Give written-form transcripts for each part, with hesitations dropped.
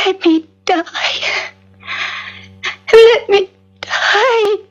Let me die. Let me die.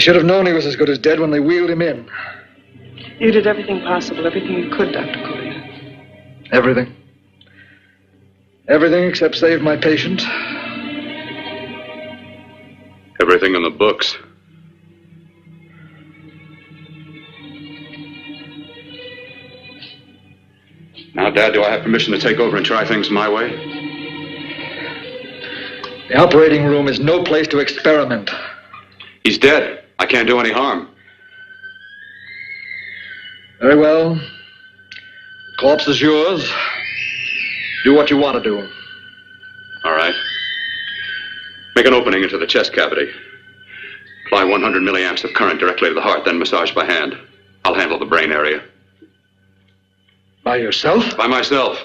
I should have known he was as good as dead when they wheeled him in. You did everything possible, everything you could, Dr. Collier. Everything. Everything except save my patient. Everything in the books. Now, Dad, do I have permission to take over and try things my way? The operating room is no place to experiment. He's dead. I can't do any harm. Very well. The corpse is yours. Do what you want to do. All right. Make an opening into the chest cavity. Apply 100 milliamps of current directly to the heart, then massage by hand. I'll handle the brain area. By yourself? By myself.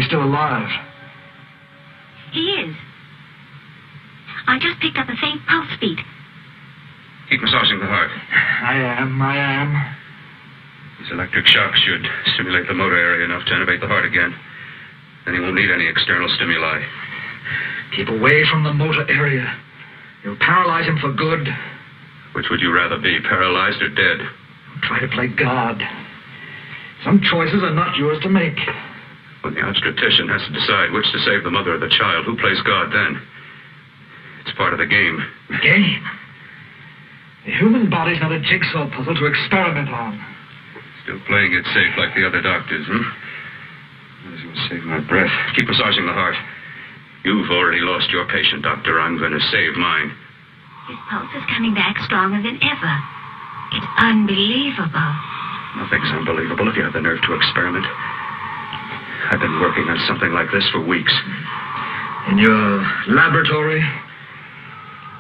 Still alive. He is. I just picked up a faint pulse beat. Keep massaging the heart. I am. These electric shocks should stimulate the motor area enough to innervate the heart again. Then he won't need any external stimuli. Keep away from the motor area. You'll paralyze him for good. Which would you rather be, paralyzed or dead? Try to play God. Some choices are not yours to make. When the obstetrician has to decide which to save the mother or the child, who plays God then? It's part of the game. Game? The human body's not a jigsaw puzzle to experiment on. Still playing it safe like the other doctors, Might as well save my breath. Keep massaging the heart. You've already lost your patient, Doctor. I'm going to save mine. His pulse is coming back stronger than ever. It's unbelievable. Nothing's unbelievable if you have the nerve to experiment. I've been working on something like this for weeks. In your laboratory?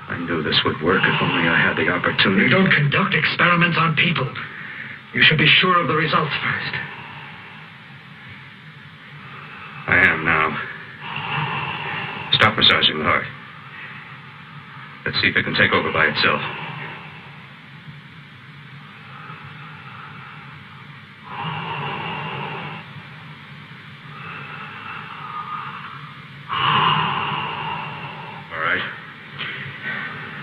I I knew this would work if only I had the opportunity. You don't conduct experiments on people. You should be sure of the results first. I am now. Stop massaging the heart. Let's see if it can take over by itself. All right.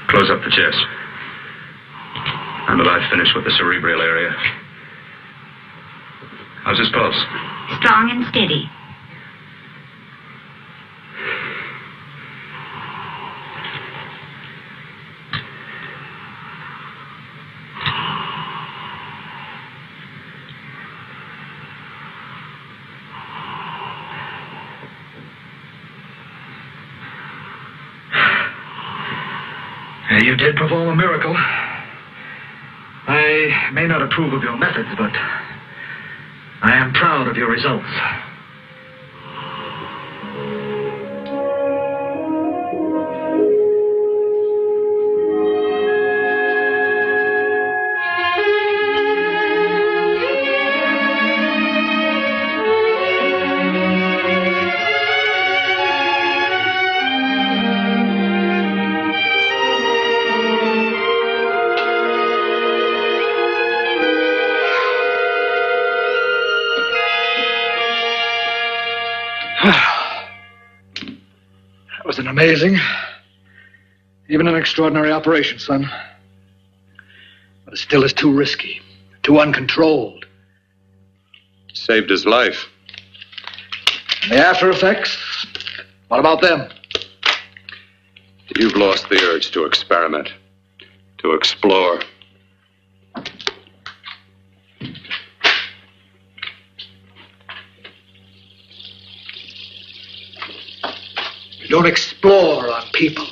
Close up the chest. I'm about finished with the cerebral area. How's his pulse? Strong and steady. You did perform a miracle. I may not approve of your methods, but I am proud of your results. That was an amazing, even an extraordinary operation, son. But it still is too risky, too uncontrolled. Saved his life. And the after effects? What about them? You've lost the urge to experiment, to explore. You don't explore on people.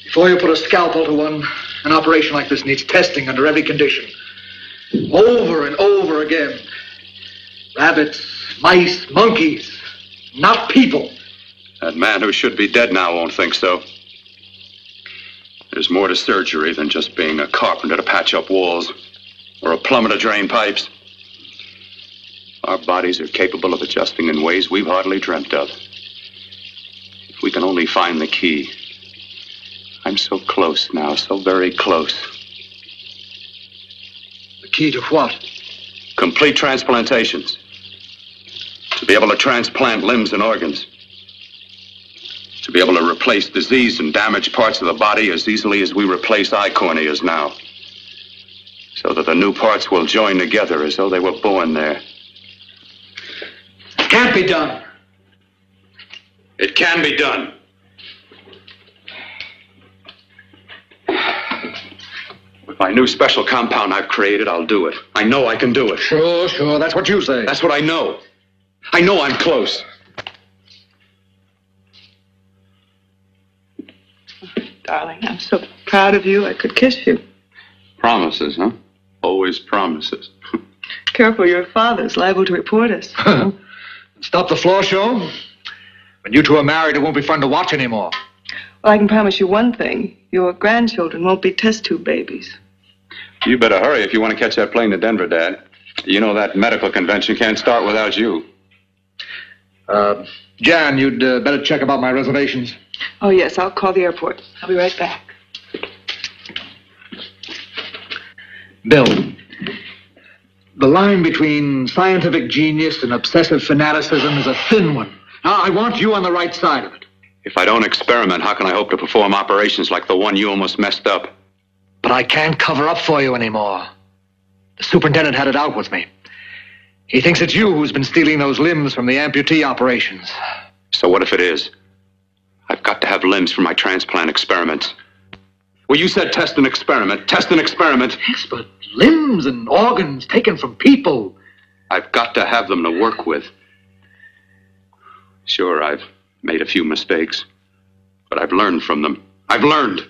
Before you put a scalpel to one, an operation like this needs testing under every condition. Over and over again. Rabbits, mice, monkeys, not people. That man who should be dead now won't think so. There's more to surgery than just being a carpenter to patch up walls or a plumber to drain pipes. Our bodies are capable of adjusting in ways we've hardly dreamt of. If we can only find the key. I'm so close now, so very close. The key to what? Complete transplantations. To be able to transplant limbs and organs. To be able to replace diseased and damaged parts of the body as easily as we replace eye corneas now. So that the new parts will join together as though they were born there. It can't be done. It can be done. With my new special compound I've created, I'll do it. I know I can do it. Sure, that's what you say. That's what I know. I know I'm close. Darling, I'm so proud of you, I could kiss you. Promises, huh? Always promises. Careful, your father's liable to report us. Stop the floor show. When you two are married, it won't be fun to watch anymore. Well, I can promise you one thing. Your grandchildren won't be test tube babies. You better hurry if you want to catch that plane to Denver, Dad. You know that medical convention can't start without you. Jan, you'd better check about my reservations. Oh, yes, I'll call the airport. I'll be right back. Bill, the line between scientific genius and obsessive fanaticism is a thin one. Now, I want you on the right side of it. If I don't experiment, how can I hope to perform operations like the one you almost messed up? But I can't cover up for you anymore. The superintendent had it out with me. He thinks it's you who's been stealing those limbs from the amputee operations. So what if it is? I've got to have limbs for my transplant experiments. Well, you said test and experiment. Test and experiment. Yes, but limbs and organs taken from people. I've got to have them to work with. Sure, I've made a few mistakes, but I've learned from them. I've learned.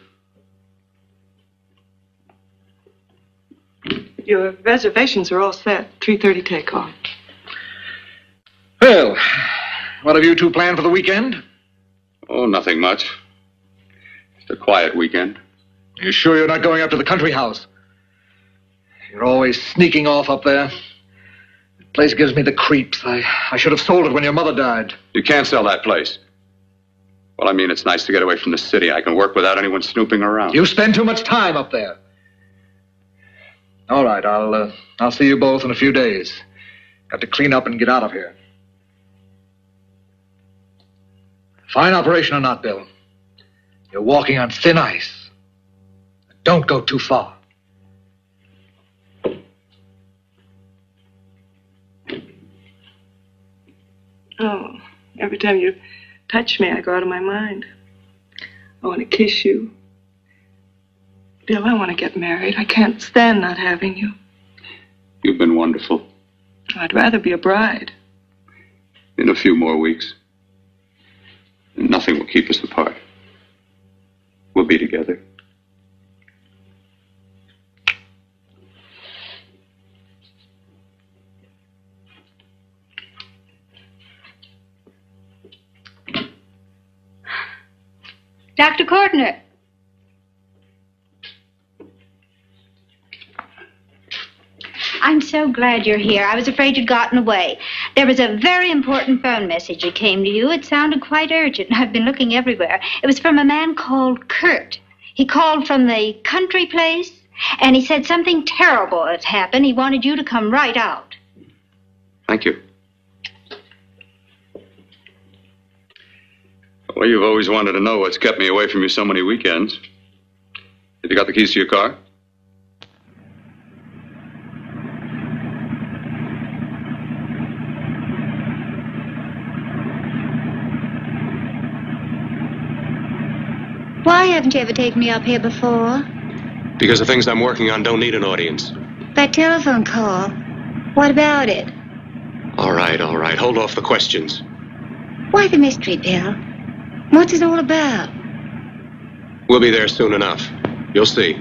Your reservations are all set. 3:30 takeoff. Well, what have you two planned for the weekend? Oh, nothing much. Just It's a quiet weekend. You sure you're not going up to the country house? You're always sneaking off up there. The place gives me the creeps. I should have sold it when your mother died. You can't sell that place. Well, I mean, it's nice to get away from the city. I can work without anyone snooping around. You spend too much time up there. All right, I'll see you both in a few days. Got to clean up and get out of here. Fine operation or not, Bill. You're walking on thin ice. Don't go too far. Oh, every time you touch me, I go out of my mind. I want to kiss you. Bill, I want to get married. I can't stand not having you. You've been wonderful. I'd rather be a bride. In a few more weeks, nothing will keep us apart. We'll be together. Dr. Cortner. I'm so glad you're here. I was afraid you'd gotten away. There was a very important phone message that came to you. It sounded quite urgent. I've been looking everywhere. It was from a man called Kurt. He called from the country place, and he said something terrible had happened. He wanted you to come right out. Thank you. Well, you've always wanted to know what's kept me away from you so many weekends. Have you got the keys to your car? Why haven't you ever taken me up here before? Because the things I'm working on don't need an audience. That telephone call. What about it? All right. Hold off the questions. Why the mystery, Bill? What's it all about? We'll be there soon enough. You'll see.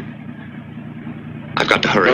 I've got to hurry.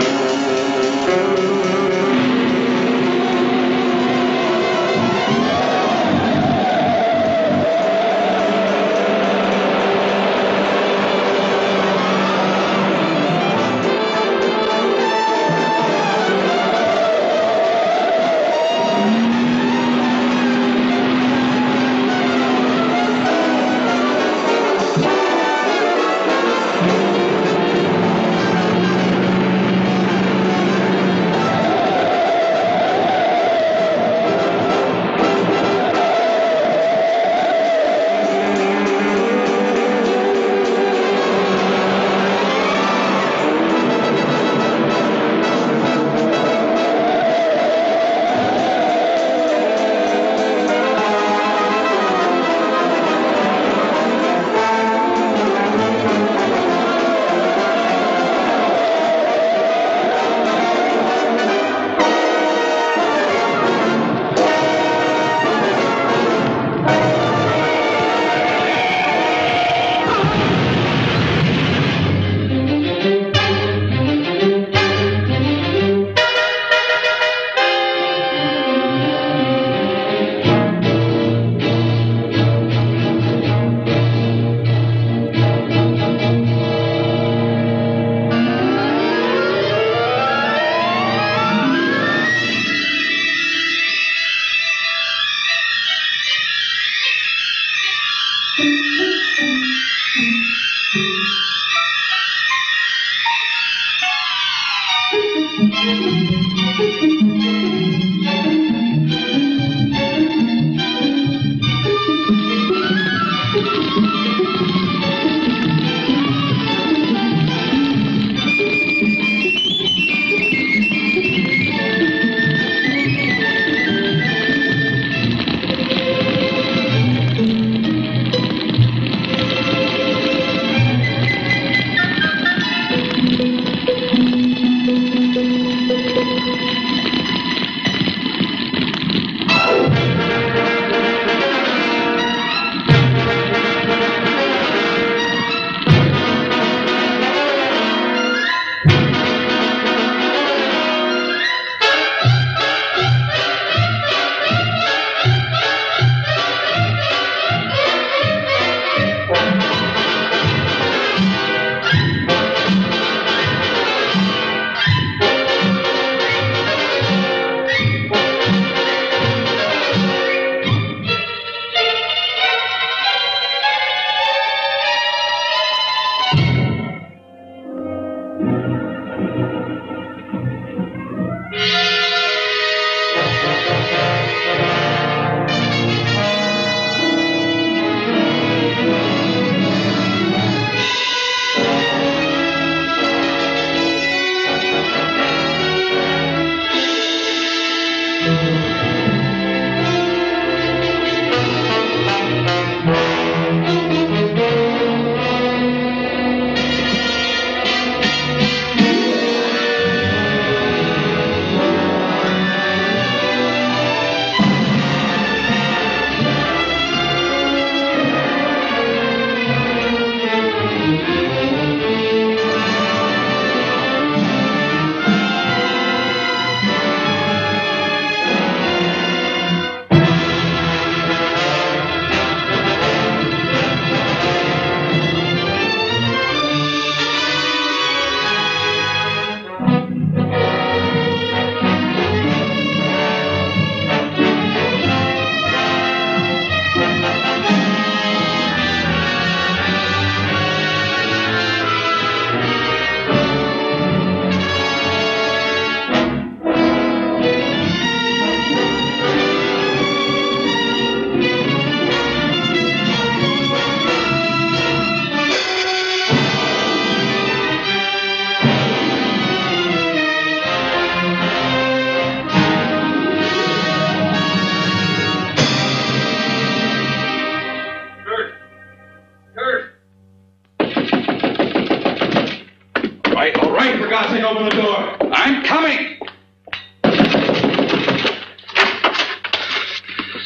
right, for God's sake, open the door. I'm coming.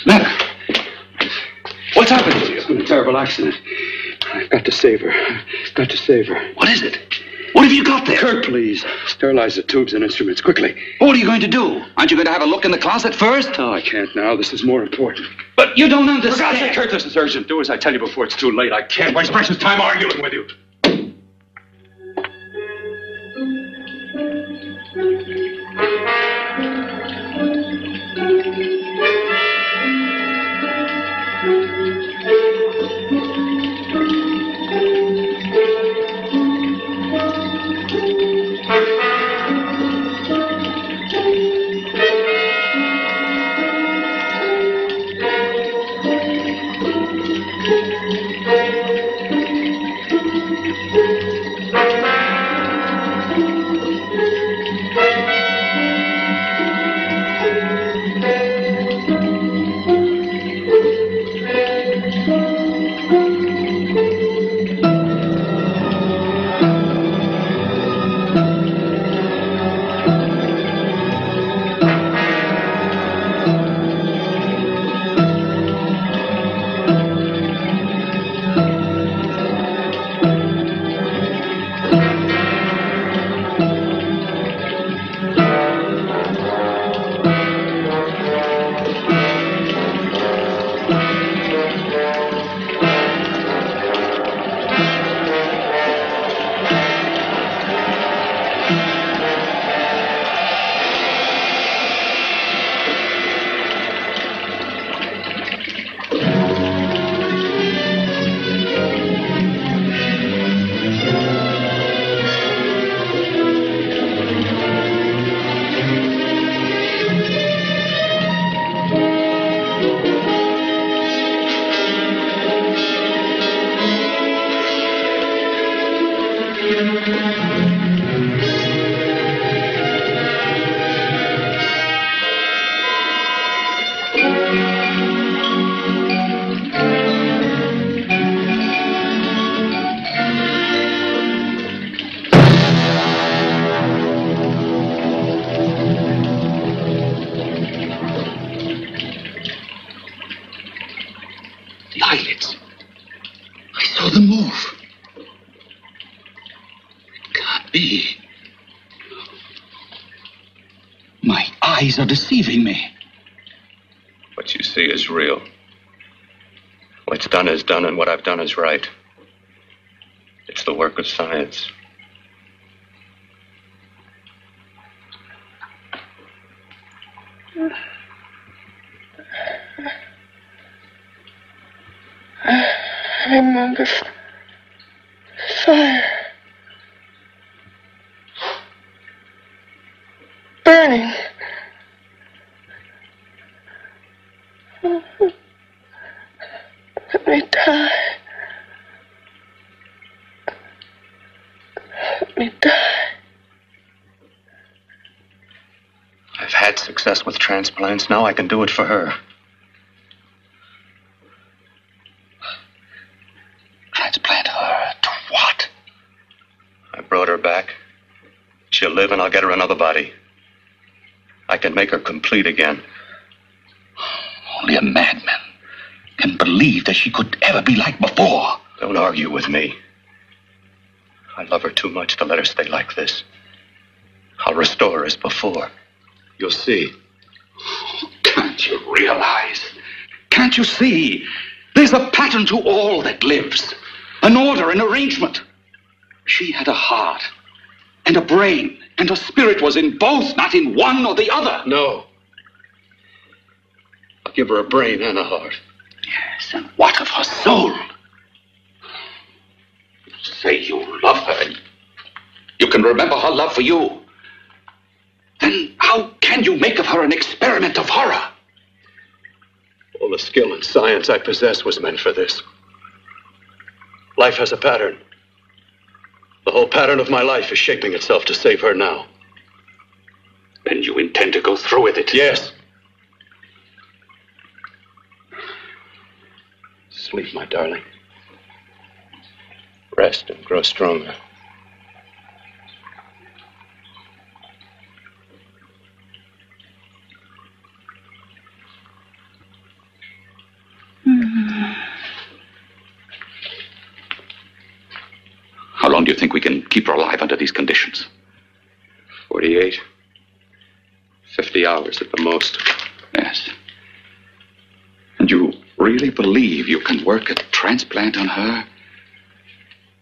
Matter? What's happened to you? It's been a terrible accident. I've got to save her. Got to save her. What is it? What have you got there? Kirk, please. Sterilize the tubes and instruments, quickly. What are you going to do? Aren't you going to have a look in the closet first? No, I can't now. This is more important. But you don't understand. For God's sake, Kirk, this is urgent. Do as I tell you before it's too late. I can't waste precious time arguing with you. Are deceiving me. What you see is real. What's done is done, and what I've done is right. It's the work of science. I remember fire. Burning. Let me die. Let me die. I've had success with transplants. Now I can do it for her. Transplant her to what? I brought her back. She'll live and I'll get her another body. I can make her complete again. Only a madman can believe that she could ever be like before. Don't argue with me. I love her too much to let her stay like this. I'll restore her as before. You'll see. Can't you realize? Can't you see? There's a pattern to all that lives. An order, an arrangement. She had a heart and a brain, and her spirit was in both, not in one or the other. No. I'll give her a brain and a heart. Yes, and what of her soul? You say you love her, and you can remember her love for you. Then how can you make of her an experiment of horror? All the skill and science I possess was meant for this. Life has a pattern. The whole pattern of my life is shaping itself to save her now. Then you intend to go through with it? Yes. Sleep, my darling. Rest and grow stronger. long do you think we can keep her alive under these conditions? 48. 50 hours at the most. Yes. And you really believe you can work a transplant on her?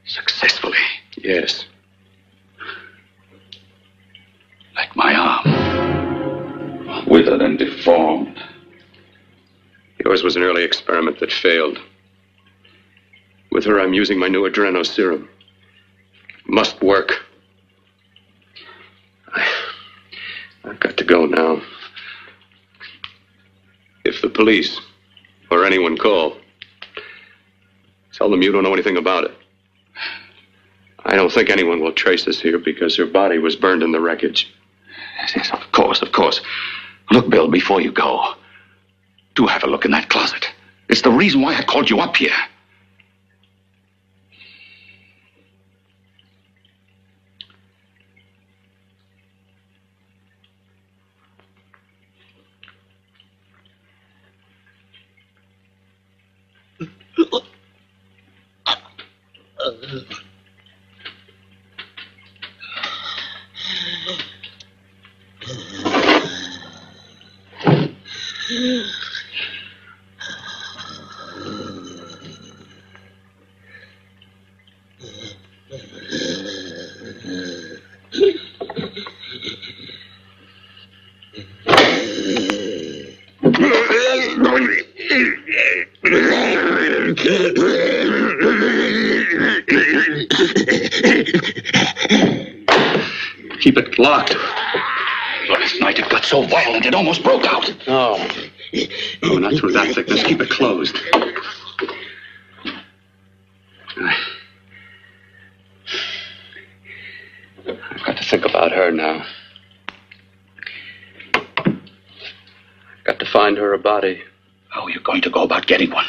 Successfully? Yes. Like my arm. Withered and deformed. Yours was an early experiment that failed. With her, I'm using my new adreno serum. Must work. I've got to go now. If the police or anyone call, tell them you don't know anything about it. I don't think anyone will trace us here because her body was burned in the wreckage. Yes, of course, of course. Look, Bill, before you go, do have a look in that closet. It's the reason why I called you up here. Keep it locked. Last night it got so violent it almost broke out. Oh, not through that thickness. Keep it closed. I've got to think about her now. I've got to find her a body. How are you going to go about getting one?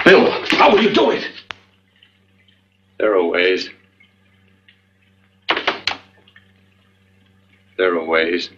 Bill, how will you do it? There are ways. There are ways.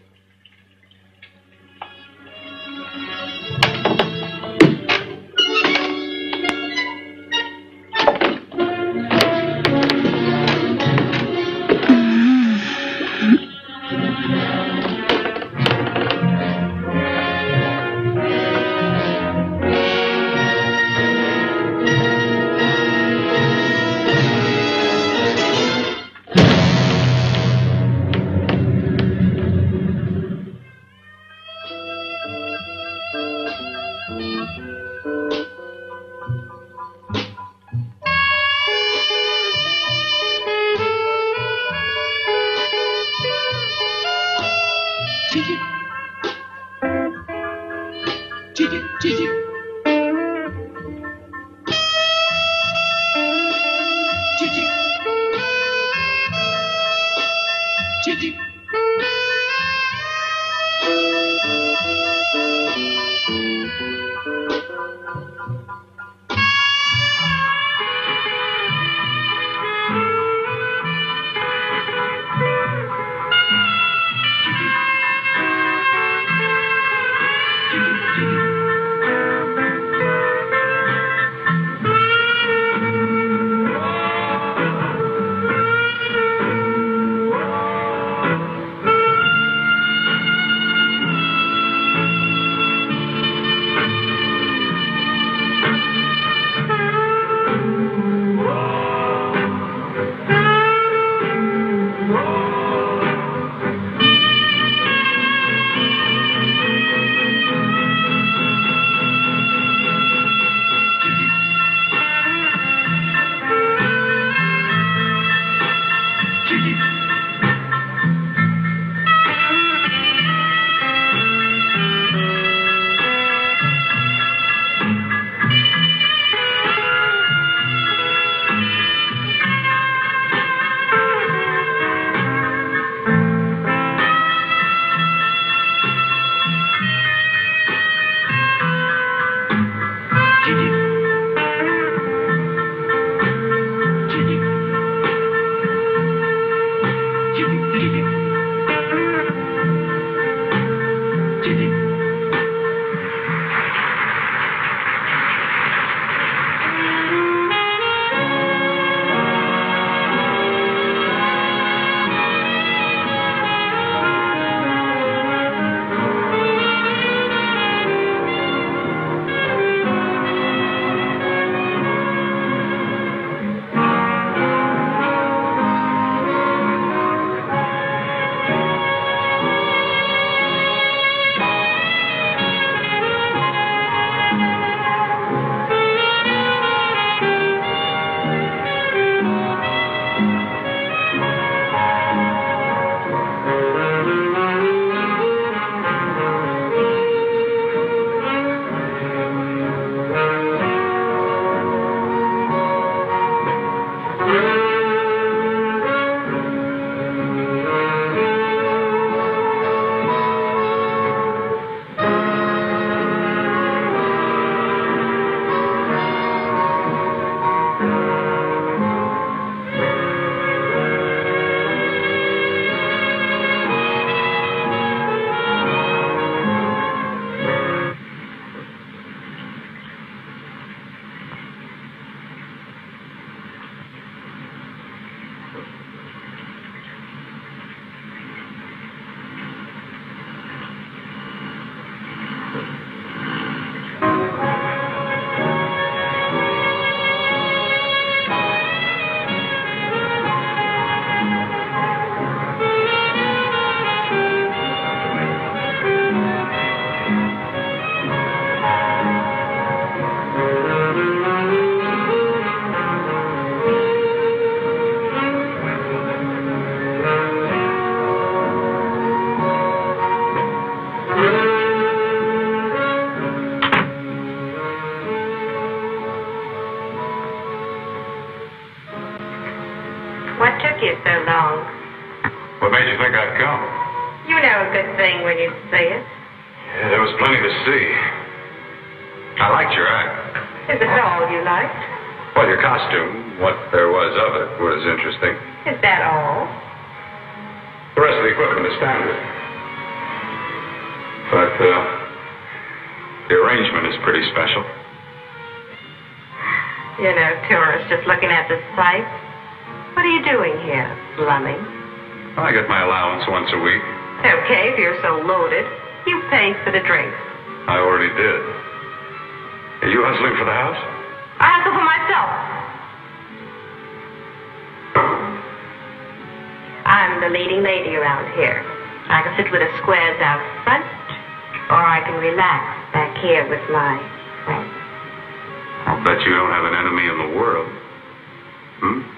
What took you so long? What made you think I'd come? You know a good thing when you see it. Yeah, there was plenty to see. I liked your act. Is it all you liked? Well, your costume, what there was of it, was interesting. Is that all? The rest of the equipment is standard. But, the arrangement is pretty special. You know, tourists just looking at the sights. What are you doing here, slumming? I get my allowance once a week. Okay, if you're so loaded, you paid for the drinks. I already did. Are you hustling for the house? I hustle for myself. I'm the leading lady around here. I can sit with the squares out front, or I can relax back here with my friends. I'll bet you don't have an enemy in the world. Hmm?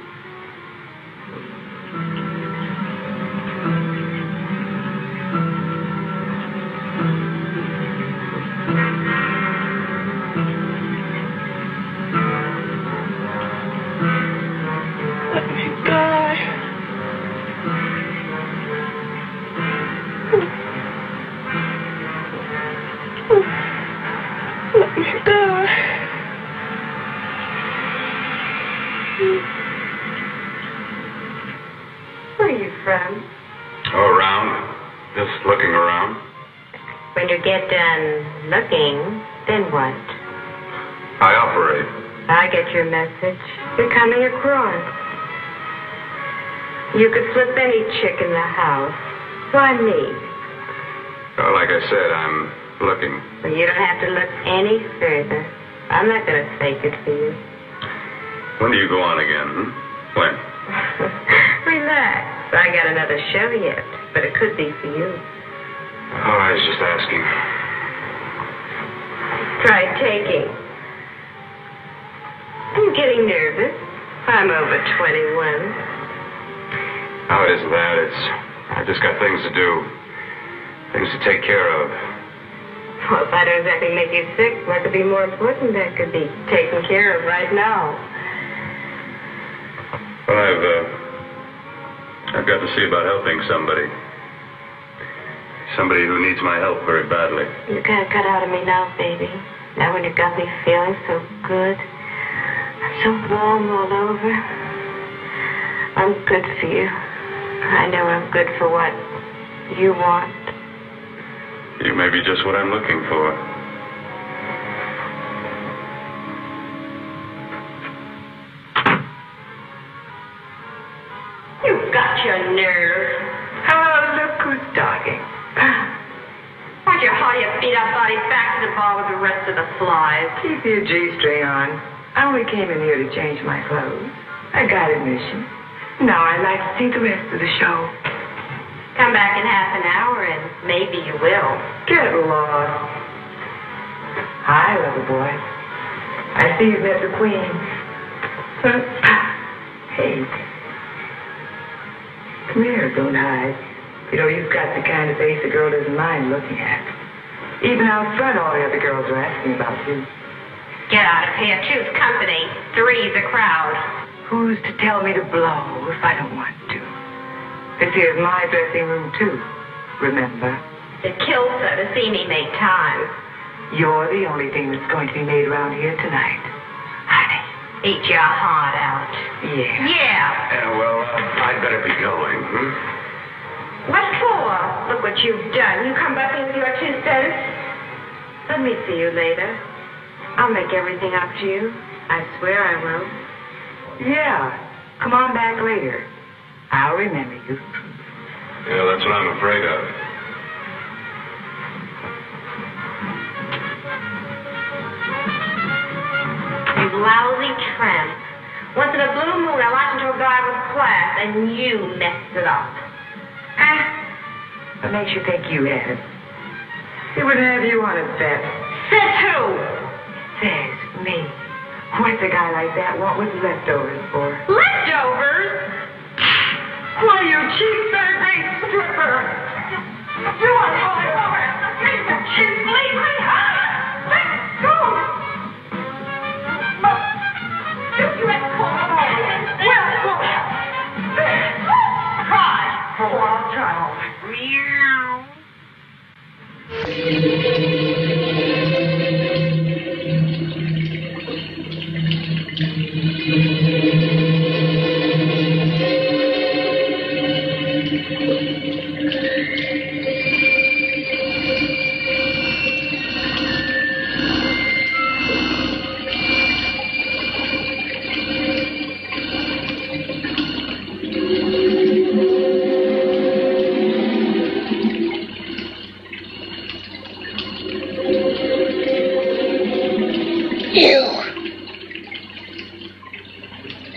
Where are you from? Oh, around. Just looking around. When you get done looking, then what? I operate. I get your message. You're coming across. You could flip any chick in the house. Why me? Oh, like I said, I'm looking. Well, you don't have to look any further. I'm not going to fake it for you. When do you go on again? When? Relax. I got another show yet, but it could be for you. Oh, I was just asking. Try taking. I'm getting nervous. I'm over 21. How is that? I just got things to do. Things to take care of. Well, if I don't exactly make you sick, what could be more important that could be taken care of right now? Well, I've got to see about helping somebody. Somebody who needs my help very badly. You can't cut out of me now, baby. Now when you got me feeling so good. I'm so warm all over. I'm good for you. I know I'm good for what you want. You may be just what I'm looking for. You've got your nerve. Oh, look who's talking. Why'd you haul your beat-up body back to the bar with the rest of the flies? Keep your G-string on. I only came in here to change my clothes. I got admission. Now I'd like to see the rest of the show. Come back in half an hour and maybe you will. Get lost. Hi, lover boy. I see you've met the queen. Hey. Come here, don't hide. You know, you've got the kind of face a girl doesn't mind looking at. Even out front, all the other girls are asking about you. Get out of here. Choose company. Three's a crowd. Who's to tell me to blow if I don't want to? This here's my dressing room, too. Remember? It kills her to see me make time. You're the only thing that's going to be made around here tonight. Honey. Eat your heart out. Yeah. Yeah. Well, I'd better be going, What for? Look what you've done. You come back in with your 2 cents. Let me see you later. I'll make everything up to you. I swear I will. Yeah. Come on back later. I'll remember you. Yeah, that's what I'm afraid of. You lousy tramp. Once in a blue moon, I walked into a bar with class, and you messed it up. What makes you think you had it? He wouldn't have you on a bet. Says who? Says me. What's a guy like that want with leftovers for? Leftovers? Why, you cheap third-rate stripper! You want to hold it over? Make the cheap leave me. Let go. You had to call me. Well,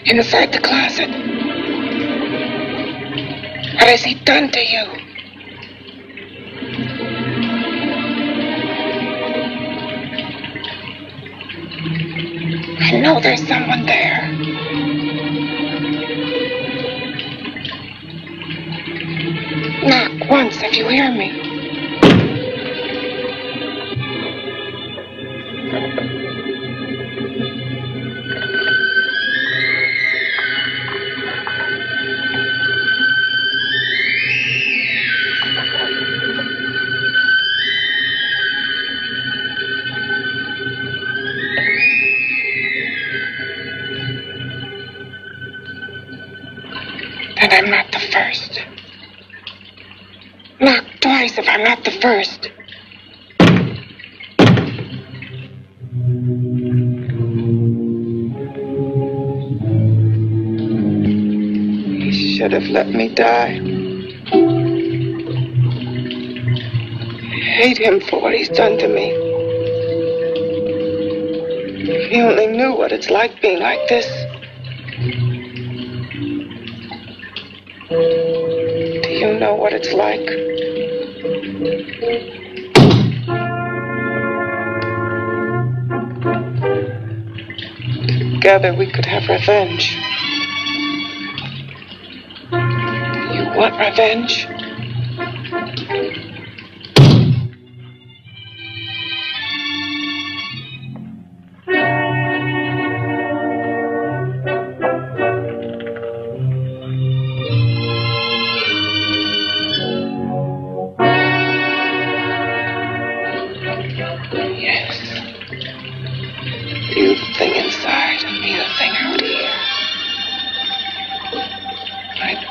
Inside the closet. What has he done to you? I know there's someone there. Knock once if you hear me. And I'm not the first. Knock twice if I'm not the first. He should have let me die. I hate him for what he's done to me. If he only knew what it's like being like this. Do you know what it's like? Together we could have revenge. You want revenge?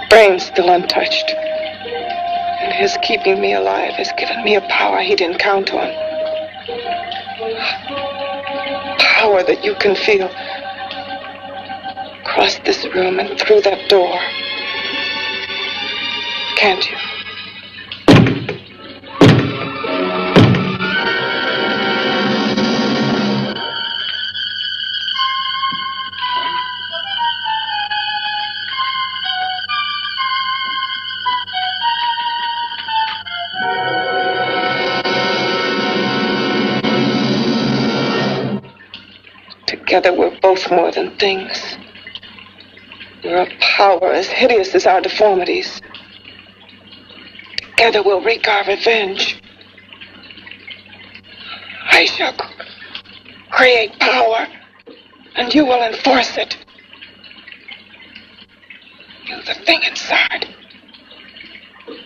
Brain's still untouched. And his keeping me alive has given me a power he didn't count on. Power that you can feel. Across this room and through that door. Can't you? Together we're both more than things. We're a power as hideous as our deformities. Together we'll wreak our revenge. I shall create power, and you will enforce it. You, the thing inside. Me,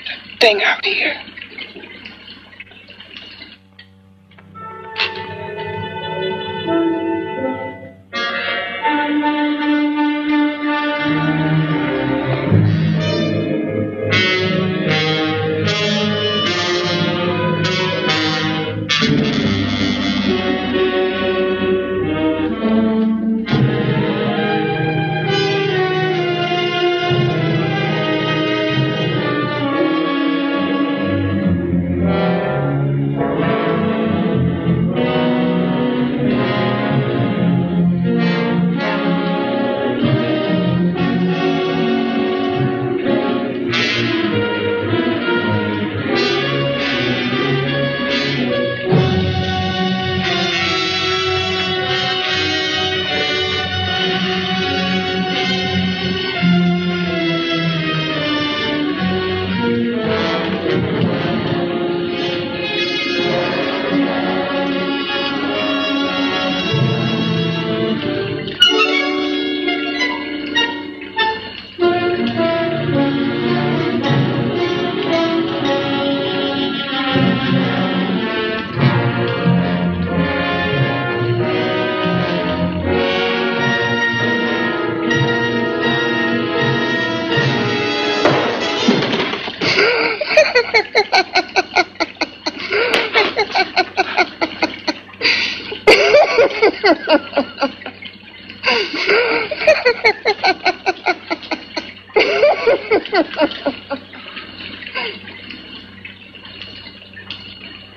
the thing out here.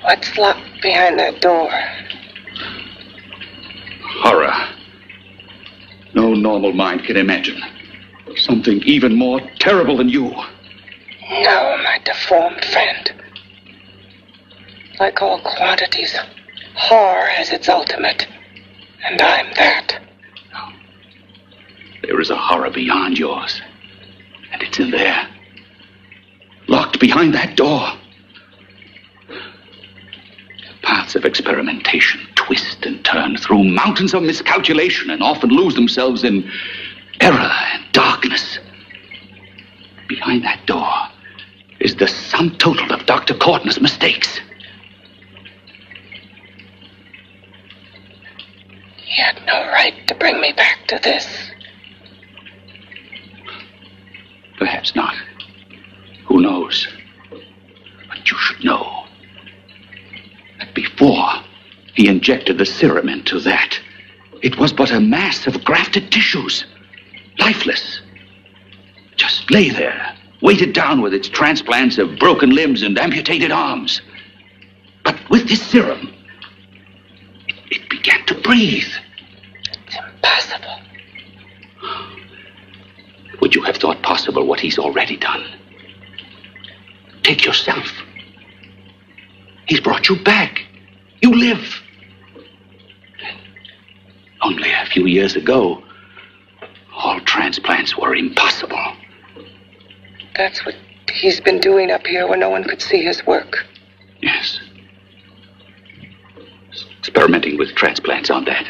What's locked behind that door? Horror. No no normal mind can imagine. Something even more terrible than you. No, my deformed friend. Like all quantities, horror has its ultimate. And I'm that. There is a horror beyond yours. And it's in there. Locked behind that door. Paths of experimentation twist and turn through mountains of miscalculation and often lose themselves in error and darkness. Behind that door is the sum total of Dr. Cortner's mistakes. He had no right to bring me back to this. Perhaps not. Who knows? But you should know that before he injected the serum into that, it was but a mass of grafted tissues, lifeless. Just lay there, weighted down with its transplants of broken limbs and amputated arms. But with this serum, it began to breathe. It's impossible. Would you have thought possible what he's already done? Take yourself. He's brought you back. You live. Only a few years ago, all transplants were impossible. That's what he's been doing up here where no one could see his work. Yes. Experimenting with transplants on that.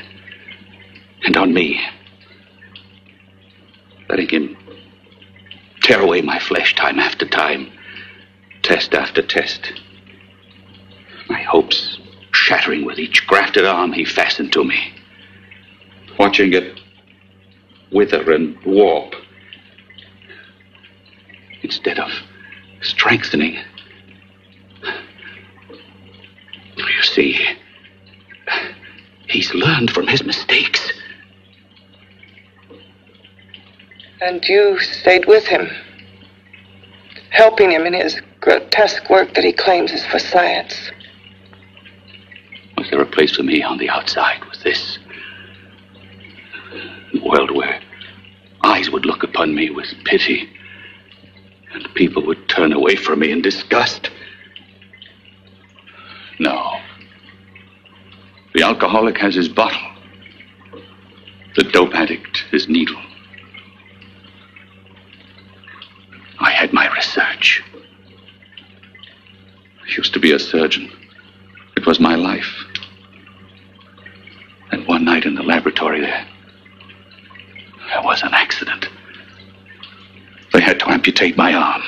And on me. Letting him tear away my flesh time after time. Test after test. My hopes shattering with each grafted arm he fastened to me. Watching it wither and warp. Instead of strengthening. You see, he's learned from his mistakes. And you stayed with him, helping him in his grotesque work that he claims is for science. Was there a place for me on the outside with this? A world where eyes would look upon me with pity and people would turn away from me in disgust? No. The alcoholic has his bottle. The dope addict his needle. I had my research. I used to be a surgeon. It was my life. And one night in the laboratory there was an accident. They had to amputate my arm.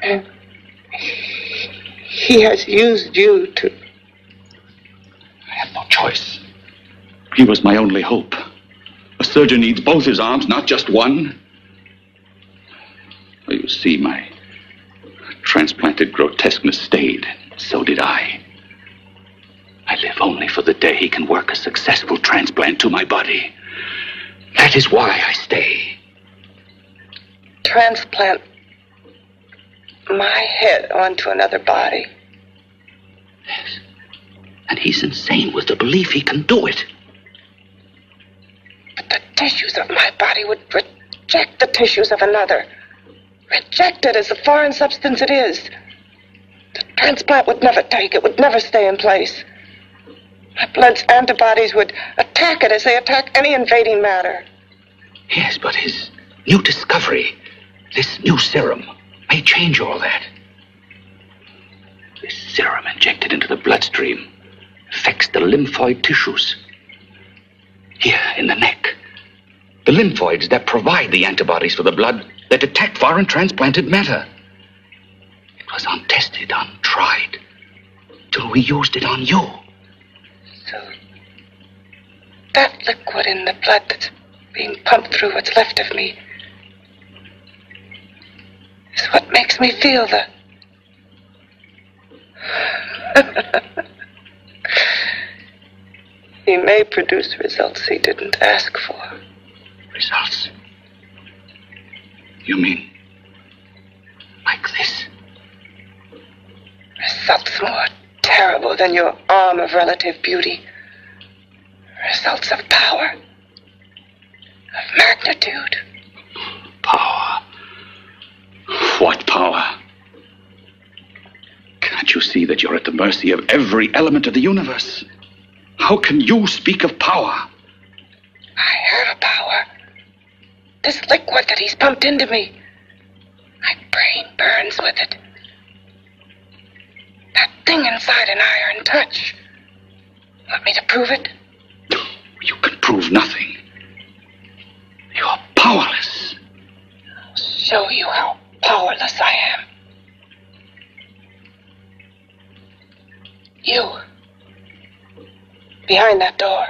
And he has used you to... I had no choice. He was my only hope. A surgeon needs both his arms, not just one. Well, you see, my transplanted grotesqueness stayed. So did I. I live only for the day he can work a successful transplant to my body. That is why I stay. Transplant my head onto another body. Yes. And he's insane with the belief he can do it. But the tissues of my body would reject the tissues of another. Reject it as the foreign substance it is. The transplant would never take it, would never stay in place. My blood's antibodies would attack it as they attack any invading matter. Yes, but his new discovery, this new serum, may change all that. This serum injected into the bloodstream affects the lymphoid tissues. Here in the neck. The lymphoids that provide the antibodies for the blood that attack foreign transplanted matter. It was untested, untried, till we used it on you. So that liquid in the blood that's being pumped through what's left of me is what makes me feel the... He may produce results he didn't ask for. Results? You mean like this? Results more terrible than your arm of relative beauty. Results of power, of magnitude. Power? What power? Can't you see that you're at the mercy of every element of the universe? How can you speak of power? I have a power. This liquid that he's pumped into me. My brain burns with it. That thing inside an iron touch. Want me to prove it? You can prove nothing. You're powerless. I'll show you how powerless I am. You. Behind that door.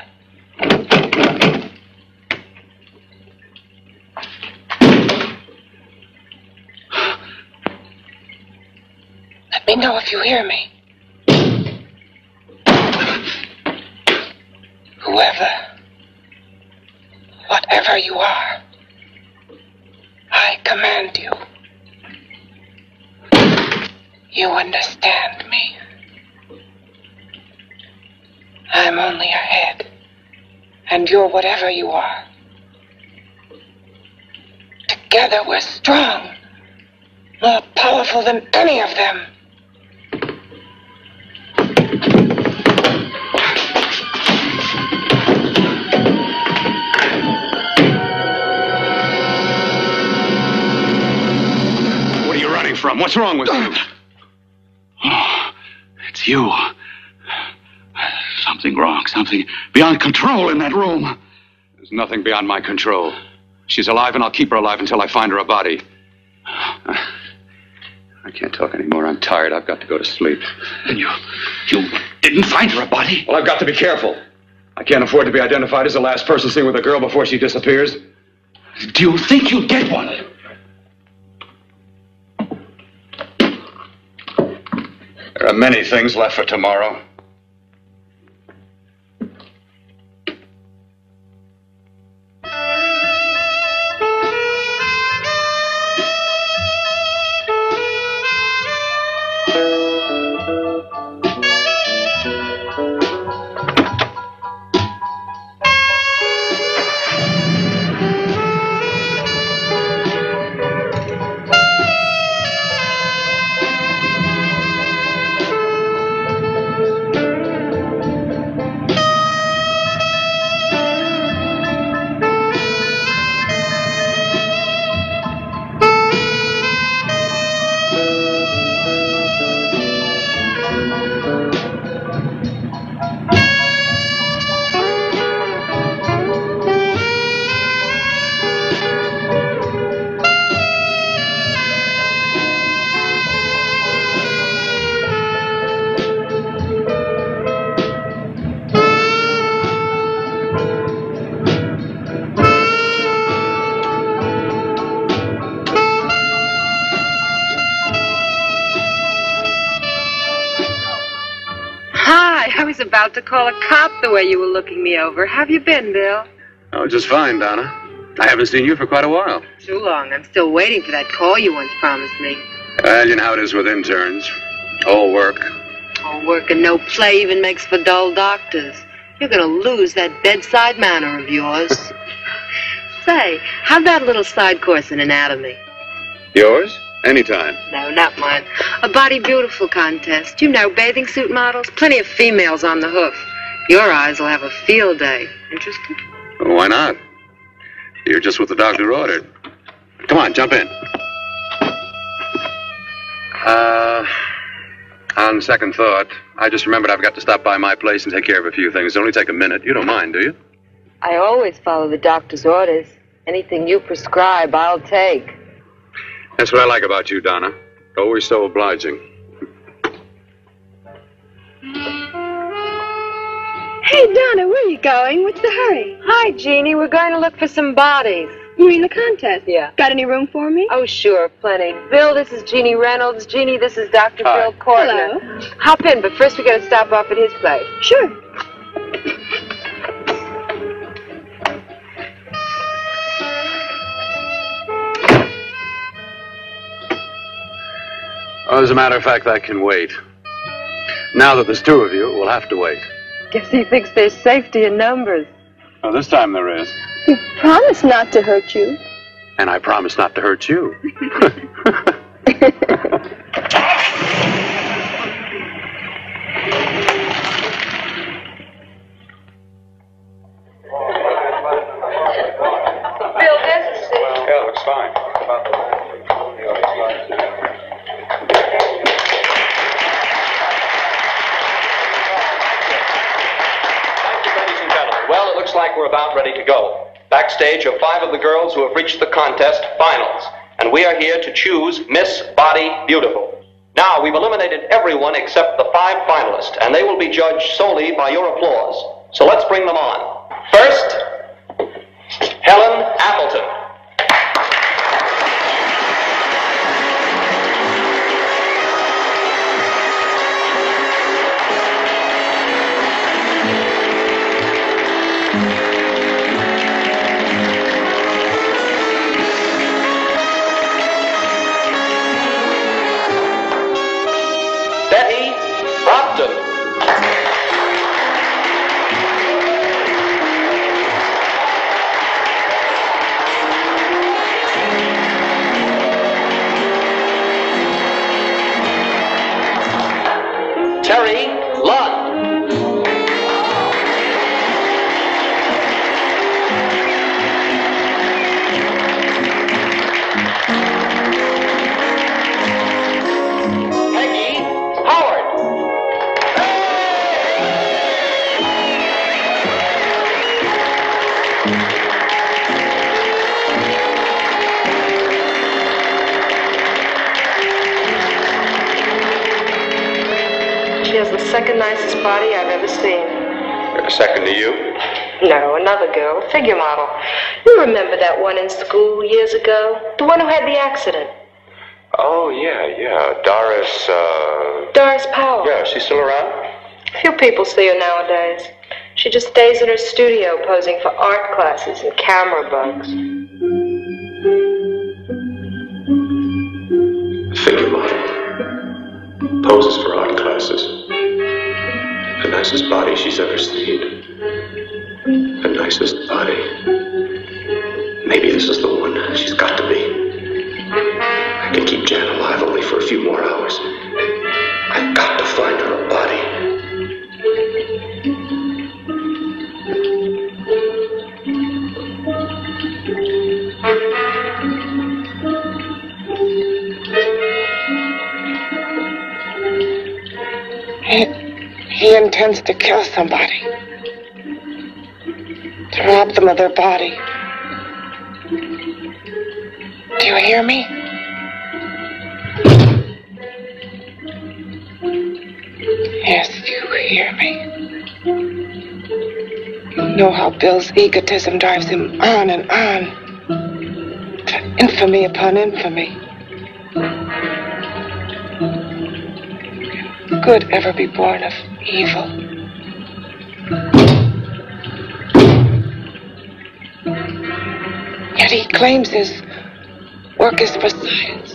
Let me know if you hear me. Whoever, whatever you are, I command you. You understand me. I'm only a head, and you're whatever you are. Together we're strong, more powerful than any of them. What are you running from? What's wrong with you? Oh, it's you. Something wrong, something beyond control in that room. There's nothing beyond my control. She's alive, and I'll keep her alive until I find her a body. I can't talk anymore. I'm tired. I've got to go to sleep. And you didn't find her a body? Well, I've got to be careful. I can't afford to be identified as the last person seen with a girl before she disappears. Do you think you'll get one? There are many things left for tomorrow. About to call a cop the way you were looking me over. How have you been, Bill? Oh, just fine, Donna. I haven't seen you for quite a while. Too long. I'm still waiting for that call you once promised me. Well, you know how it is with interns. All work. All work and no play even makes for dull doctors. You're going to lose that bedside manner of yours. Say, how'd that little side course in anatomy? Yours? Anytime. No, not mine. A body beautiful contest. You know, bathing suit models. Plenty of females on the hoof. Your eyes will have a field day. Interested? Well, why not? You're just what the doctor ordered. Come on, jump in. On second thought, I just remembered I've got to stop by my place and take care of a few things. It'll only take a minute. You don't mind, do you? I always follow the doctor's orders. Anything you prescribe, I'll take. That's what I like about you, Donna. Always so obliging. Hey, Donna, where are you going? What's the hurry? Hi, Jeannie. We're going to look for some bodies. You mean the contest? Yeah. Got any room for me? Oh, sure, plenty. Bill, this is Jeannie Reynolds. Jeannie, this is Dr. Hi. Bill Cortner. Hello. Hop in, but first we got to stop off at his place. Sure. Oh, as a matter of fact, that can wait. Now that there's two of you, we'll have to wait. Guess he thinks there's safety in numbers. Well, this time there is. You promised not to hurt you. And I promise not to hurt you. Bill, there's a seat. Yeah, looks fine. Ladies and gentlemen, well, it looks like we're about ready to go. Backstage are 5 of the girls who have reached the contest finals, and we are here to choose Miss Body Beautiful. Now, we've eliminated everyone except the 5 finalists, and they will be judged solely by your applause. So let's bring them on. First, Helen Appleton. Betty Brompton. Terry Lund. Peggy Howard. She has the second nicest body I've ever seen. Second to you? No, another girl, a figure model. You remember that one in school years ago? The one who had the accident. Oh, yeah. Doris Powell. Yeah, she's still around? Few people see her nowadays. She just stays in her studio posing for art classes and camera bugs. Figure model. Poses for art classes. The nicest body she's ever seen. The nicest body. Maybe this is the one. She's got to be. I can keep Jan alive only for a few more hours. I've got to find her a body. He intends to kill somebody. To rob them of their body. Do you hear me? Yes, you hear me. You know how Bill's egotism drives him on and on. To infamy upon infamy. Can good ever be born of evil? Yet he claims his work is for science,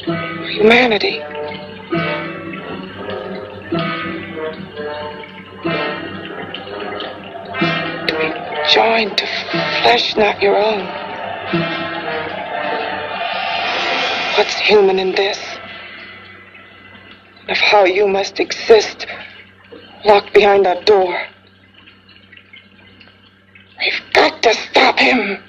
for humanity. To be joined to flesh not your own. What's human in this? Of how you must exist, locked behind that door. We've got to stop him.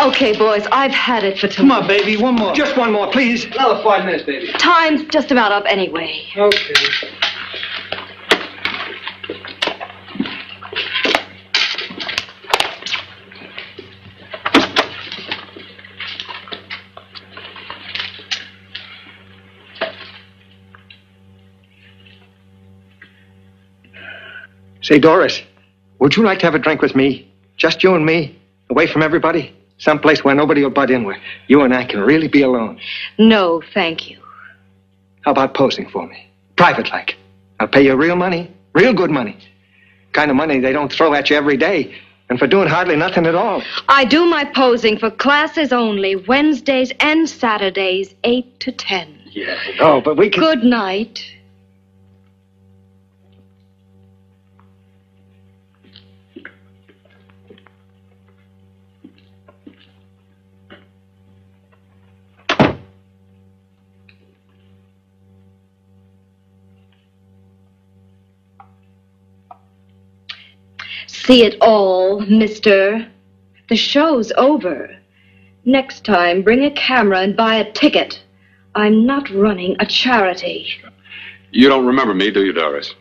Okay, boys, I've had it for tonight. Come on, baby, one more. Just one more, please. Another 5 minutes, baby. Time's just about up anyway. Okay. Say, Doris, would you like to have a drink with me? Just you and me, away from everybody? Someplace where nobody will butt in, where you and I can really be alone. No, thank you. How about posing for me? Private like. I'll pay you real money, real good money. Kind of money they don't throw at you every day, and for doing hardly nothing at all. I do my posing for classes only, Wednesdays and Saturdays, 8 to 10. Yeah, I know, but we can... Good night. See it all, mister. The show's over. Next time, bring a camera and buy a ticket. I'm not running a charity. You don't remember me, do you, Doris?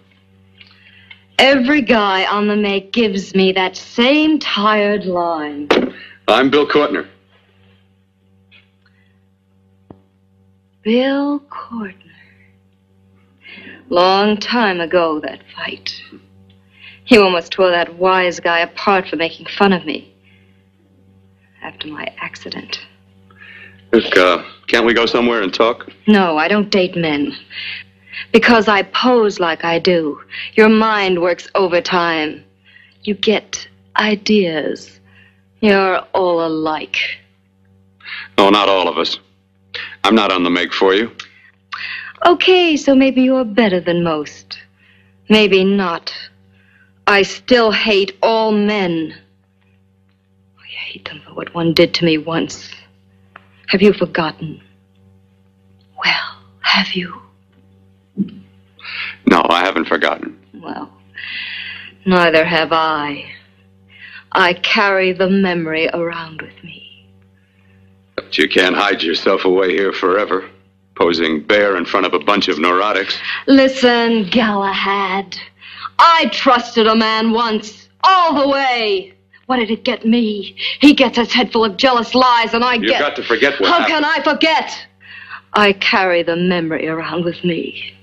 Every guy on the make gives me that same tired line. I'm Bill Cortner. Bill Cortner. Long time ago, that fight. You almost tore that wise guy apart for making fun of me. After my accident. Look, can't we go somewhere and talk? No, I don't date men. Because I pose like I do. Your mind works overtime. You get ideas. You're all alike. Oh, not all of us. I'm not on the make for you. Okay, so maybe you're better than most. Maybe not. I still hate all men. I hate them for what one did to me once. Have you forgotten? Well, have you? No, I haven't forgotten. Well, neither have I. I carry the memory around with me. But you can't hide yourself away here forever, posing bare in front of a bunch of neurotics. Listen, Galahad. I trusted a man once, all the way. What did it get me? He gets his head full of jealous lies, and You've got to forget what How happened. can I forget? I carry the memory around with me.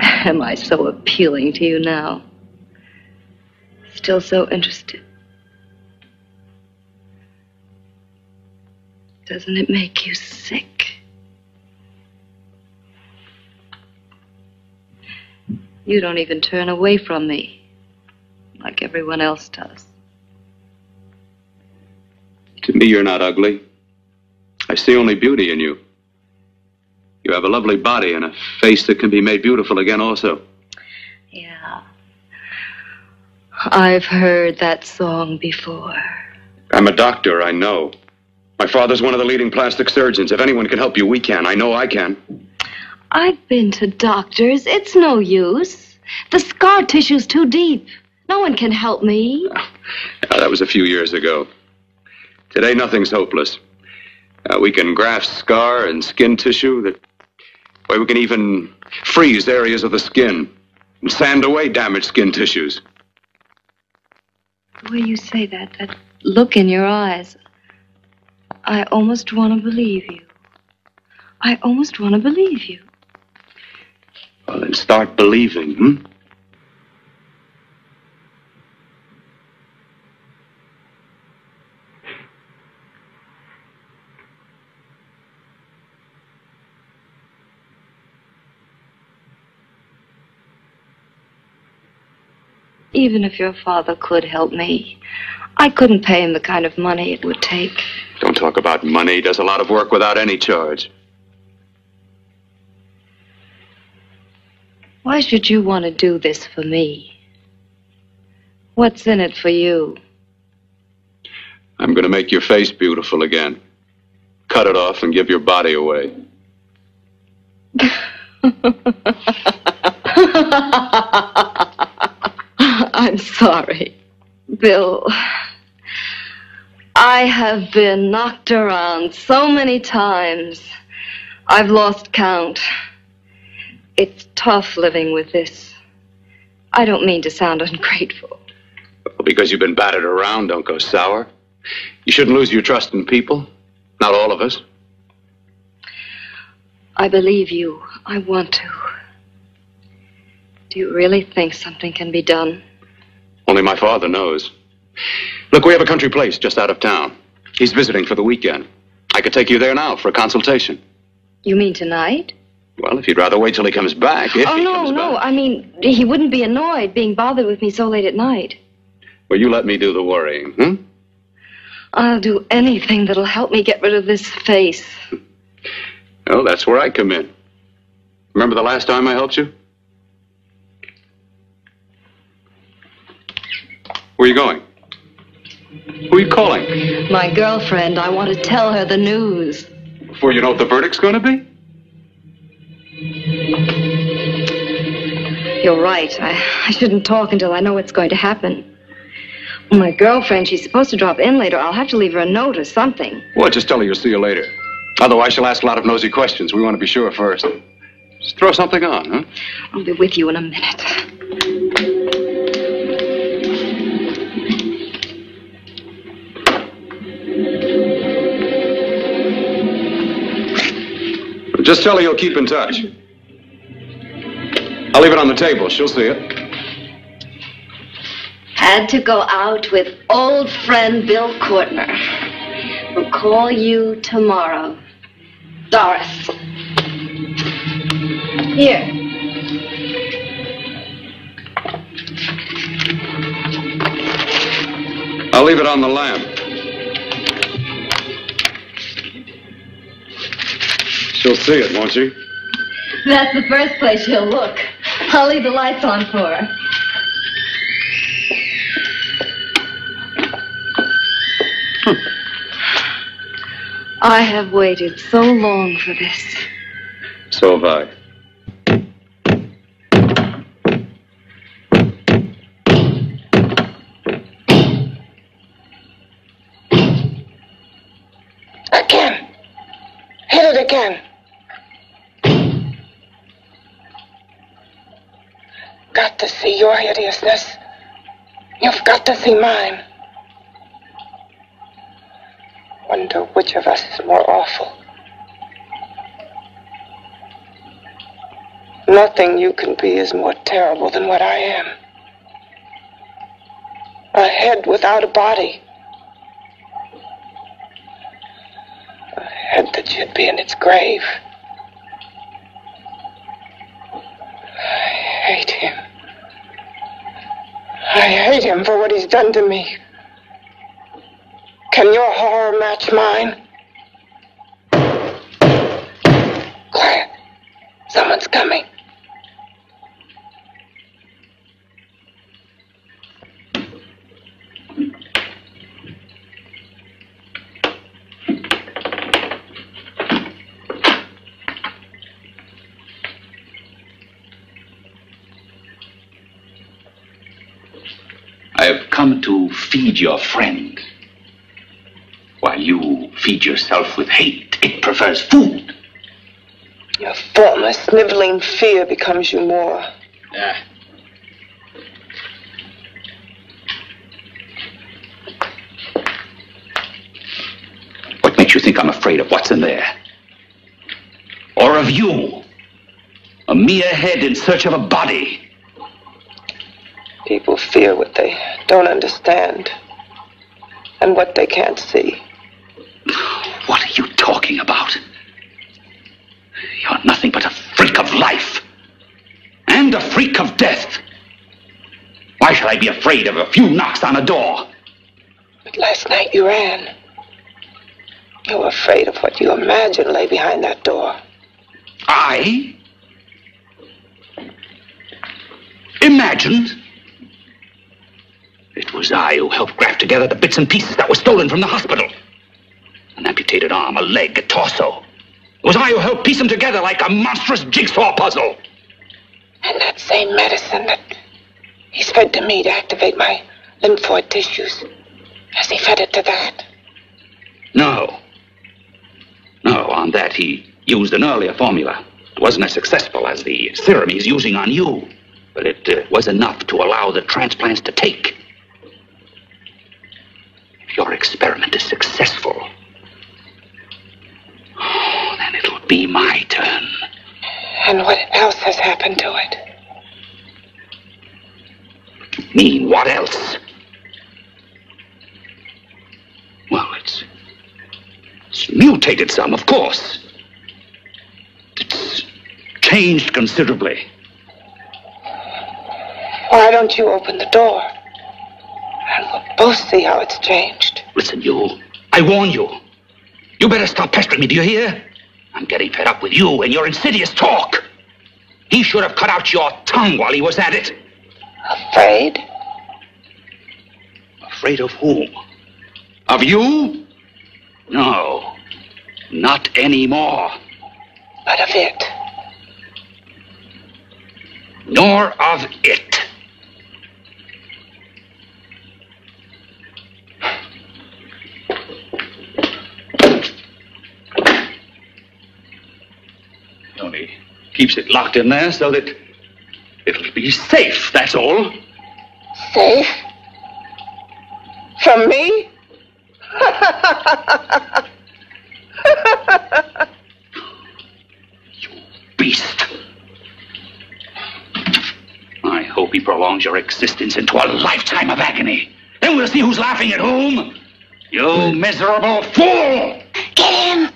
Am I so appealing to you now? Still so interested? Doesn't it make you sick? You don't even turn away from me, like everyone else does. To me, you're not ugly. I see only beauty in you. You have a lovely body and a face that can be made beautiful again also. Yeah. I've heard that song before. I'm a doctor, I know. My father's one of the leading plastic surgeons. If anyone can help you, we can. I know I can. I've been to doctors. It's no use. The scar tissue's too deep. No one can help me. Yeah, that was a few years ago. Today, nothing's hopeless. We can graft scar and skin tissue. We can even freeze areas of the skin and sand away damaged skin tissues. The way you say that look in your eyes, I almost want to believe you. I almost want to believe you. Well, then start believing, hmm? Even if your father could help me, I couldn't pay him the kind of money it would take. Don't talk about money. He does a lot of work without any charge. Why should you want to do this for me? What's in it for you? I'm going to make your face beautiful again. Cut it off and give your body away. I'm sorry, Bill. I have been knocked around so many times. I've lost count. It's tough living with this. I don't mean to sound ungrateful. Well, because you've been battered around, don't go sour. You shouldn't lose your trust in people. Not all of us. I believe you. I want to. Do you really think something can be done? Only my father knows. Look, we have a country place just out of town. He's visiting for the weekend. I could take you there now for a consultation. You mean tonight? Well, if you'd rather wait till he comes back, if he comes back. I mean, he wouldn't be annoyed being bothered with me so late at night. Well, you let me do the worrying, hmm? I'll do anything that'll help me get rid of this face. Well, that's where I come in. Remember the last time I helped you? Where are you going? Who are you calling? My girlfriend. I want to tell her the news. Before you know what the verdict's going to be? You're right. I shouldn't talk until I know what's going to happen. My girlfriend, she's supposed to drop in later. I'll have to leave her a note or something. Well, just tell her you'll see you later. Otherwise, she'll ask a lot of nosy questions. We want to be sure first. Just throw something on, huh? I'll be with you in a minute. Just tell her you'll keep in touch. I'll leave it on the table. She'll see it. Had to go out with old friend Bill Cortner. We'll call you tomorrow. Doris. Here. I'll leave it on the lamp. She'll see it, won't she? That's the first place she'll look. I'll leave the lights on for her. I have waited so long for this. So have I. Again. Hit it again. Got to see your hideousness. You've got to see mine. Wonder which of us is more awful. Nothing you can be is more terrible than what I am. A head without a body. A head that should be in its grave. I hate him. I hate him for what he's done to me. Can your horror match mine? Quiet. Someone's coming. I have come to feed your friend. While you feed yourself with hate, it prefers food. Your former sniveling fear becomes you more. What makes you think I'm afraid of what's in there? Or of you? A mere head in search of a body. People fear what they don't understand and what they can't see. What are you talking about? You're nothing but a freak of life and a freak of death. Why should I be afraid of a few knocks on a door? But last night you ran. You were afraid of what you imagined lay behind that door. I? Imagined? It was I who helped graft together the bits and pieces that were stolen from the hospital. An amputated arm, a leg, a torso. It was I who helped piece them together like a monstrous jigsaw puzzle. And that same medicine that He's fed to me to activate my lymphoid tissues. Has he fed it to that? No. No, on that he used an earlier formula. It wasn't as successful as the serum he's using on you, but it was enough to allow the transplants to take. If your experiment is successful, then it'll be my turn. And what else has happened to it? Mean what else? Well, it's mutated some, of course. It's changed considerably. Why don't you open the door? And we'll both see how it's changed. Listen, you. I warn you. You better stop pestering me, do you hear? I'm getting fed up with you and your insidious talk. He should have cut out your tongue while he was at it. Afraid? Afraid of whom? Of you? No, not anymore. But of it? Nor of it. He only keeps it locked in there so that it'll be safe, that's all. Safe? From me? You beast. I hope he prolongs your existence into a lifetime of agony. Then we'll see who's laughing at whom. You miserable fool! Get him!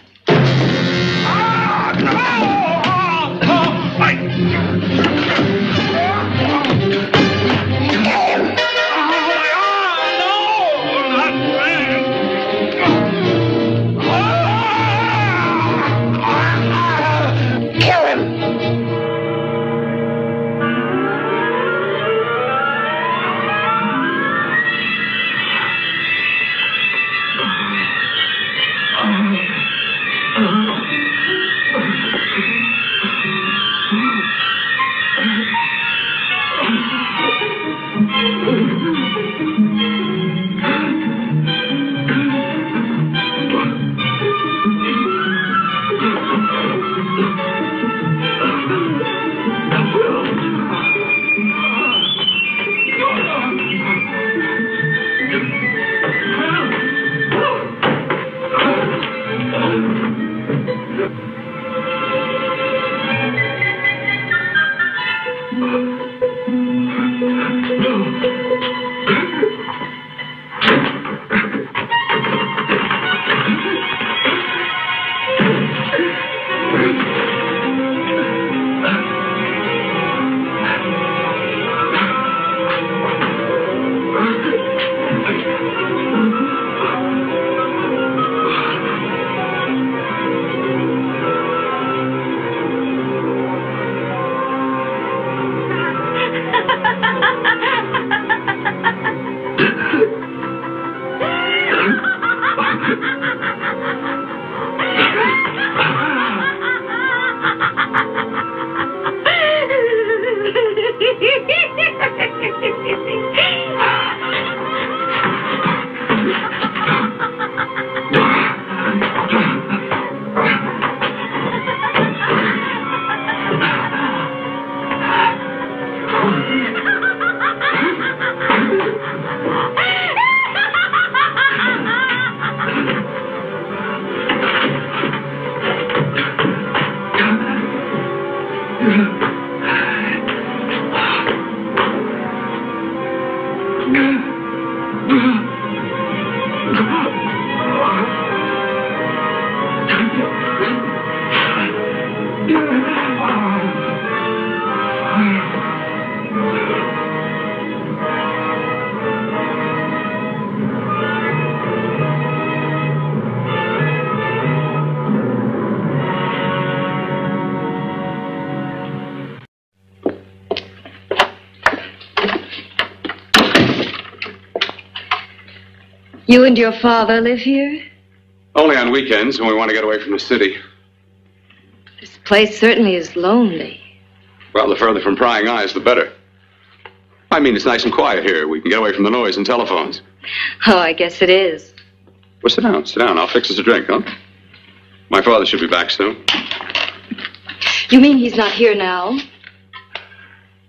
You and your father live here? Only on weekends when we want to get away from the city. This place certainly is lonely. Well, the further from prying eyes, the better. I mean, it's nice and quiet here. We can get away from the noise and telephones. Oh, I guess it is. Well, sit down, sit down. I'll fix us a drink, huh? My father should be back soon. You mean he's not here now?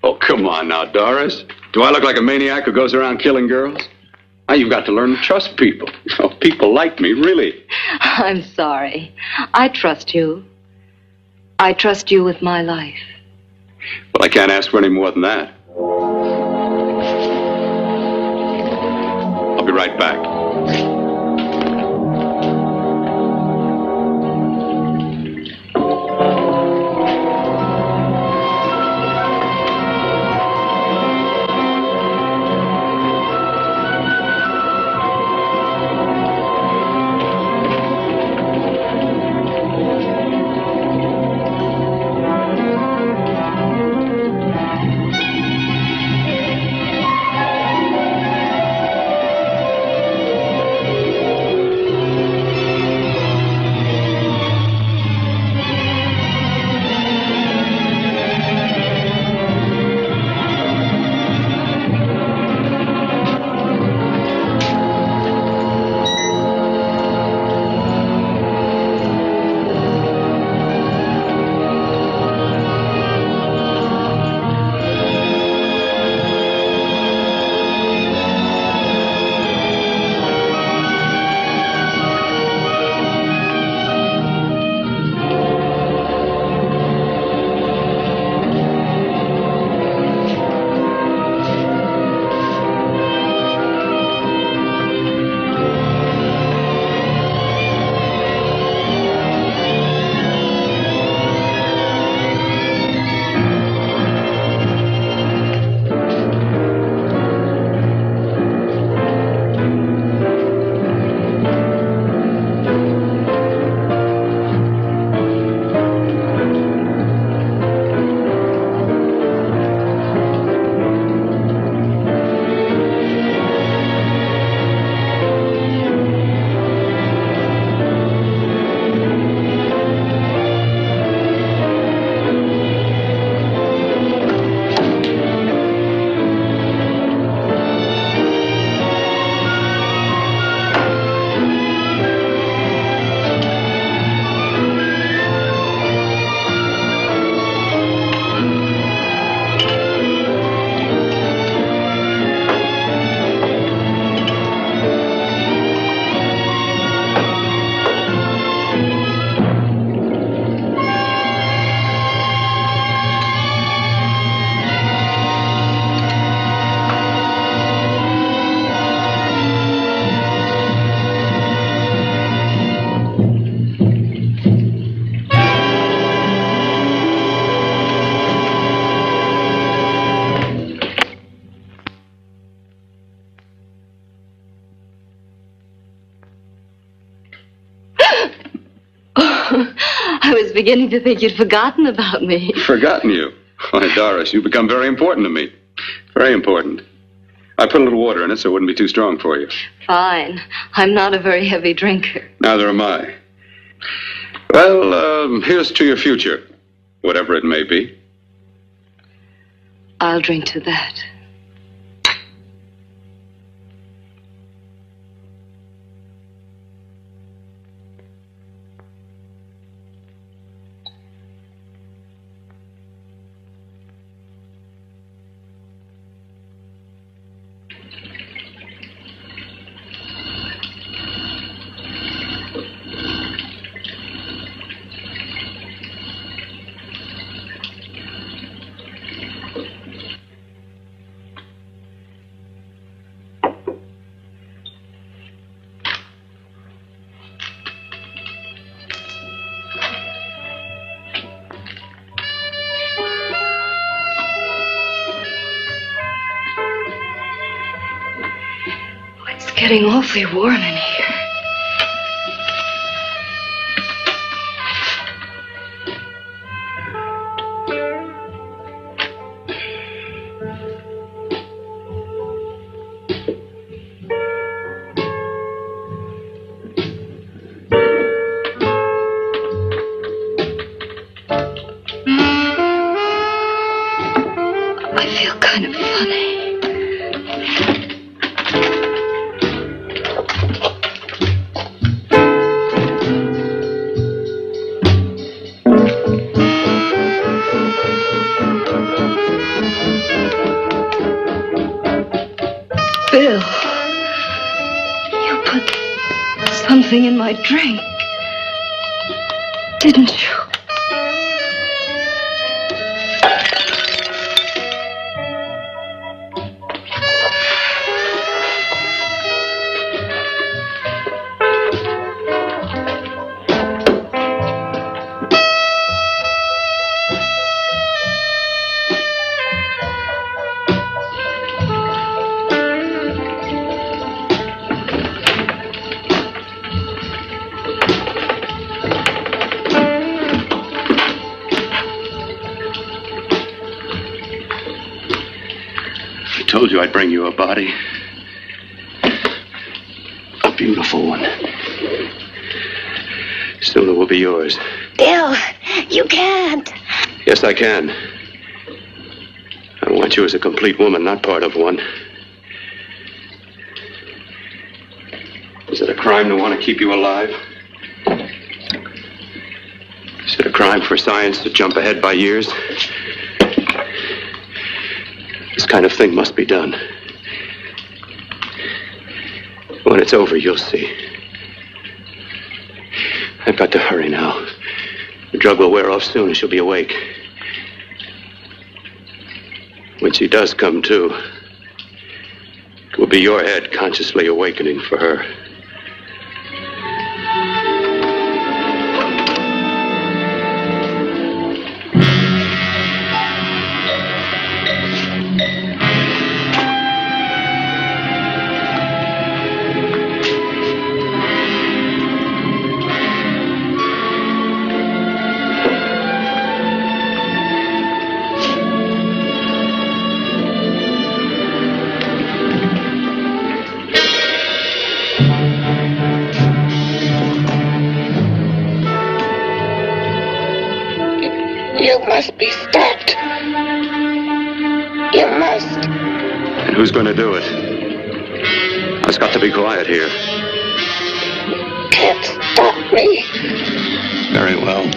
Oh, come on now, Doris. Do I look like a maniac who goes around killing girls? Now, you've got to learn to trust people. Oh, people like me, really. I'm sorry. I trust you. I trust you with my life. Well, I can't ask for any more than that. I'll be right back. I was beginning to think you'd forgotten about me. Forgotten you? Why, Doris, you've become very important to me. Very important. I put a little water in it so it wouldn't be too strong for you. Fine. I'm not a very heavy drinker. Neither am I. Well, here's to your future, whatever it may be. I'll drink to that. Getting awfully warm in here. I feel kind of funny. something in my drink. Didn't you? I told you I'd bring you a body. A beautiful one. Soon it will be yours. Bill, you can't. Yes, I can. I want you as a complete woman, not part of one. Is it a crime to want to keep you alive? Is it a crime for science to jump ahead by years? This kind of thing must be done. When it's over, you'll see. I've got to hurry now. The drug will wear off soon and she'll be awake. When she does come to, it will be your head consciously awakening for her. You must be stopped. You must. And who's going to do it? I've got to be quiet here. Can't stop me. Very well.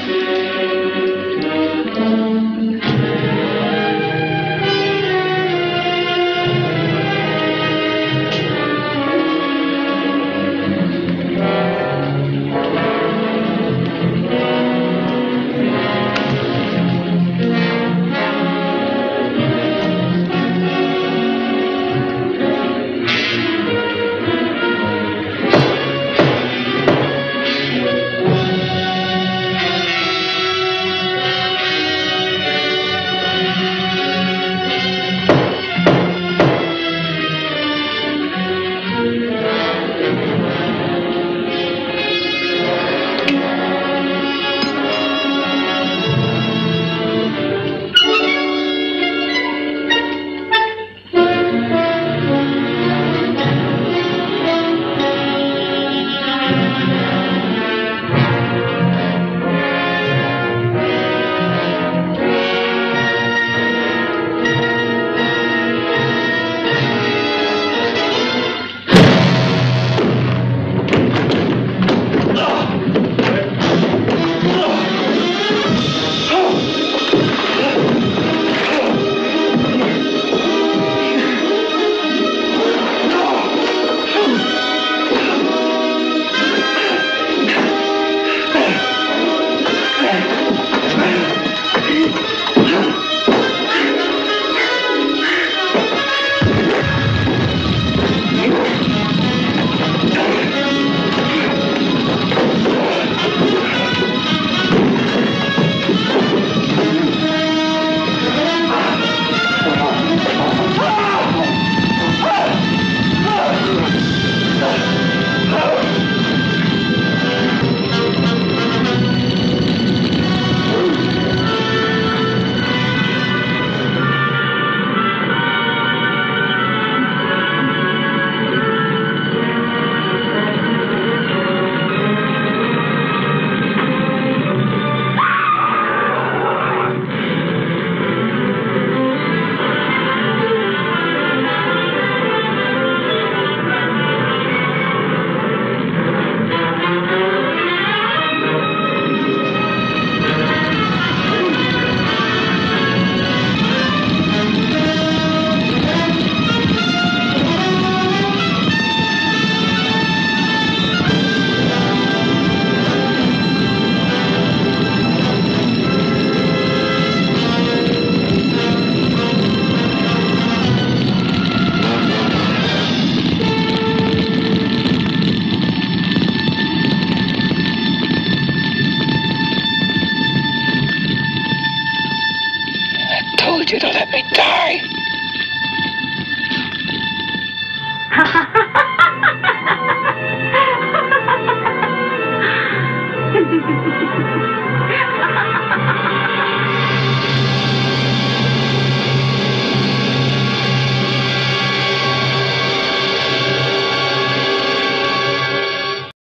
They die.